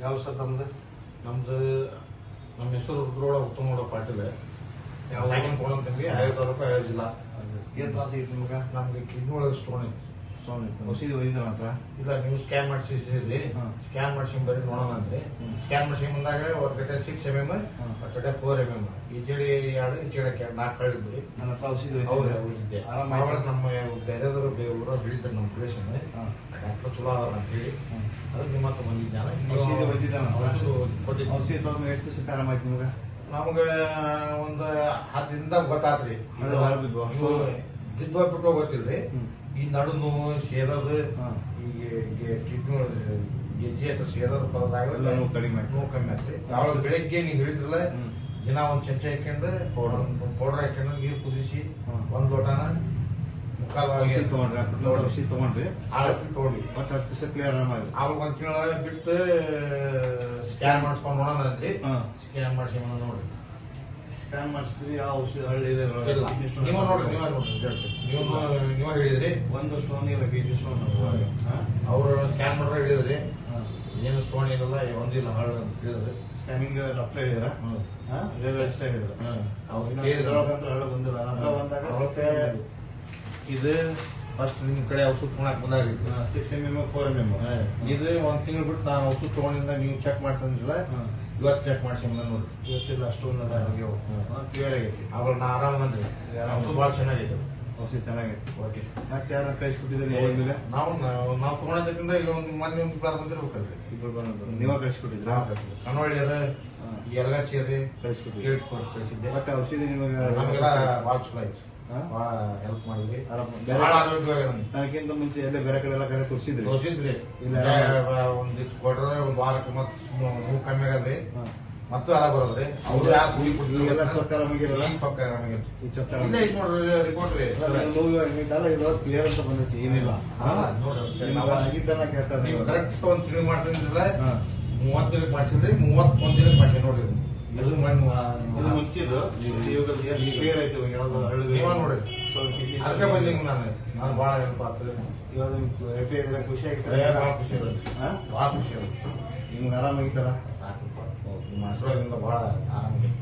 ಯಾವ ಸರ್ ತಮ್ಮದು? ನಮ್ದು ನಮ್ಮ ಹೆಸರು ರುದ್ರೋಡ ಉತ್ತಮಗೌಡ ಪಾಟೀಲ್. ಯಾವ ಕೊಡಂತಂಗಿ 50 ತಾಲೂಕು 50 ಜಿಲ್ಲಾ. ಏನ್ ತ್ರಾಸ ಐತಿ ನಿಮ್ಗೆ? ನಮ್ಗೆ ಕಿಡ್ನಿ ಒಳಗೆ ಸ್ಟೋನ್ ಐತಿ. ಸ್ಟೋನ್ ಐತಿ. ಔಷಧಿ ಒಯ್ದ ಮಾತ್ರ ಇಲ್ಲ, ನೀವು ಸ್ಕ್ಯಾನ್ ಮಾಡಿಸಿದ್ರಿ. ಸ್ಕ್ಯಾನ್ ಮಾಡ್ಸಿಂಗ್ ಬರೀ ನೋಡೋಣ ಅಂದ್ರಿ. ಸ್ಕ್ಯಾನ್ ಮಾಡ್ಸಿಂಗ್ ಬಂದಾಗ ಒಂದು ಕಡೆ 6 mm, ಒಂದು ಕಡೆ 4 mm. ಈ ಚಳಿ 2, ಈ ಚಳಿ 4 ಕಳಿದ್ರಿ. ನನ್ನ ಹತ್ರ ಔಷಧಿ ಹೌದು ಹೋಗಿದ್ದೆ. ನಮ್ಮ ಬೇರೆದವರು ಊರ ಹೇಳಿದ್ರು ನಮ್ಮ ಪ್ಲೇಸಿಂದ ಡಾಕ್ಟರ್ ಚಲೋ ಅದಾರ ಅಂತ ಹೇಳಿ ಅದಕ್ಕೆ ನಿಮ್ಮ ಹತ್ರ ಬಂದಿದ್ದಾನೆ. ಔಷಧಿ ಒಯ್ದಿದ್ದಾನ? ಔಷಧಿ ಕೊಟ್ಟಿದ್ದೆ. ಔಷಧಿ ತಗೊಂಡು ಎಷ್ಟು ದಿವಸ ಆರಾಮ ಆಯ್ತು ನಿಮ್ಗೆ? ನಮ್ಗೆ ಒಂದು 10 ದಿನದಾಗ ಗೊತ್ತಾತ್ರಿ. ಬಿದ್ದು ಬಿಟ್ಟು ಗೊತ್ತಿಲ್ರಿ. ಈ ನಡು ನೋವು ಸೇದೋದು, ಈಗ ಕಿಡ್ನಿ ಗೆಜ್ಜೆ ಹತ್ರ ಸೇದೋದು ಪರದಾಗ ನೋವು ಕಡಿಮೆ ಆಯ್ತು. ಅವಾಗ ಬೆಳಗ್ಗೆ ನೀವು ಹೇಳಿದ್ರಲ್ಲ, ದಿನ ಒಂದ್ ಚಮಚ ಹಾಕೊಂಡು ಪೌಡರ್ ಹಾಕೊಂಡು ನೀರು ಕುದಿಸಿ 1 ಲೋಟನ ಮುಕ್ಕಾಲು ಔಷಧಿ ತಗೊಂಡ್ರಿ ಆಳತಿ ತಗೊಂಡ್ವಿ. ಬಟ್ 10 ದಿವಸ ಕ್ಲಿಯರ್ ಆರಾಮ ಆಯ್ತು. ಅವಾಗ 1 ತಿಂಗಳ ಬಿಟ್ಟು ಸ್ಕ್ಯಾನ್ ಮಾಡಿಸ್ಕೊಂಡು ನೋಡೋಣ ಅಂದ್ರಿ. ಸ್ಕ್ಯಾನ್ ಮಾಡಿಸಿ ನೋಡ್ರಿ. ಸ್ಕ್ಯಾನ್ ಮಾಡಿಸಿದ್ರಿ? ಯಾವ ಔಷಧಿ ಹಳ್ಳಿ ನೀವು ನೋಡ್ರಿ, ನೀವ ಹೇಳಿದ್ರಿ ಒಂದು ಸ್ಟೋನ್ ಇಲ್ಲ, ಬೀಜ ಸ್ಟೋನ್. ಅವ್ರು ಸ್ಕ್ಯಾನ್ ಮಾಡ್ರೆ ಹೇಳಿದ್ರಿ ಏನು ಸ್ಟೋನ್ ಇರಲ್ಲ, ಒಂದಿಲ್ಲ ಹಳ್ಳ ಅಂತ ಹೇಳಿದ್ರಿ. ಸ್ಕ್ಯಾನಿಂಗ್ ಡಾಕ್ಟರ್ ಹೇಳಿದ್ರ? ಹೇಳಿದ್ರ? ಹಳ್ಳ ಬಂದಿಲ್ಲ. ನಂತರ ಬಂದಾಗ ಇದು ಫಸ್ಟ್ ನಿಮ್ ಕಡೆ ಔಷಧ ತಗೊಳಕ್ ಬಂದಾರಿ 6 mm 4 mm. ಇದು 1 ತಿಂಗಳು ಬಿಟ್ಟು ನಾನು ಔಷಧ ತಗೊಂಡಿಂದ ನೀವು ಚೆಕ್ ಮಾಡ್ತಂದಿಲ್ಲ. ಇವತ್ತು ಚೆಕ್ ಮಾಡಿಸಿ ನೋಡ್ರಿ. ಇವತ್ತಿಲ್ಲ, ಅಷ್ಟೊಂದು ಕ್ಲಿಯರ್ ಆಗೈತಿ. ಅವಾಗ ನಾ ಆರಾಮ ಬಂದ್ರಿ. ಔಷಧ ಭಾಳ ಚೆನ್ನಾಗೈತೆ. ಔಷಧಿ ಚೆನ್ನಾಗೈತಿ. ಓಕೆ. ಮತ್ತೆ ಯಾರು ಕಳಿಸ್ಕೊಟ್ಟಿದ್ರಿ? ನಾವು ತಗೊಳೋದಕ್ಕಿಂತ ಈಗ ಒಂದು ಮೊನ್ನೆ ಒಂದು ಕ್ಲಾಸ್ ಬಂದಿರ್ಬೇಕಲ್ರಿ. ಇಬ್ರು ಬಂದು ನೀವ ಕಳಿಸ್ಕೊಟ್ಟಿದ್ರ? ಕನ್ನೊಳ್ಳಿಯರ ಯಲಗಾಚಿಯರಿ ಕಳಿಸ್ಕೊಟ್ಟಿದ್ರಿ. ಕಳಿಸಿದ್ದೆ. ಮತ್ತೆ ಔಷಧಿ ನಿಮಗೆ ನಮಗೆಲ್ಲ ಭಾಳ ಚಲೋ ಆಯ್ತು. ಭಾಳ ಹೆಲ್ಪ್ ಮಾಡಿದ್ರಿ. ನನಗಿಂತ ಮುಂಚೆ ಎಲ್ಲ ಬೇರೆ ಕಡೆ ಎಲ್ಲ ಕಡೆ ತೋರಿಸಿದ್ರಿ? ತೋರಿಸಿದ್ರಿ. ಒಂದಿಷ್ಟು ಕೊಟ್ರೆ ಒಂದು ವಾರಕ್ಕೆ ಮತ್ತೆ ನೋವು ಕಮ್ಮಿ ಆಗದ್ರಿ. ಮತ್ತು ಅದ ಬರೋದ್ರಿ. ಅವ್ರು ಯಾಕೆ ಗುಳಿ ಕೊಟ್ಟಿಲ್ಲ? ಚೊಕ್ಕ ಆರಾಮಾಗಿರಲ್ಲ? ಚೊಕ್ಕ ಆರಾಮಾಗಿತ್ತು. ಈ ಚೊಕ್ಕ ನೋಡ್ರಿ ರಿಪೋರ್ಟ್ ರೀ. ಕ್ಲಿಯರ್ ಅಂತ ಬಂದೈತಿ, ಏನಿಲ್ಲ. ಆಗಿದ್ದನ್ನ ಕೇಳ್ತಾರೆ. ನೀವು ಕರೆಕ್ಟ್ ಒಂದು ತಿಂಗಳು ಮಾಡ್ತಿದ್ರಲ್ಲ, 30 ದಿನಕ್ಕೆ ಮಾಡ್ಸಿದ್ರಿ, 31 ದಿನಕ್ಕೆ ಮಾಡ್ಸಿ ನೋಡ್ರಿ. ಇದು ಮುಂಚಿದ್ದು ಕ್ಲಿಯರ್ ಆಯ್ತು. ಯಾವ್ದು ನೋಡ್ರಿ, ಅದಕ್ಕೆ ಬಂದಿ ನಾನು ಭಾಳ ಹೆಲ್ಪ್ ಆಗ್ತದೆ. ಇವಾಗ ಹ್ಯಾಪಿ ಇದ್ರೆ ಖುಷಿ ಆಗ್ತದೆ? ಭಾಳ ಖುಷಿ ಇರುತ್ತೆ. ಭಾಳ ಖುಷಿ ಇರುತ್ತೆ. ನಿಮ್ಗೆ ಆರಾಮಾಗಿತ್ತಲ್ಲ? ಸಾಕು ನಿಮ್ಮ ಆಶೀರ್ವಾದದಿಂದ ಭಾಳ ಆರಾಮಾಗಿತ್ತು.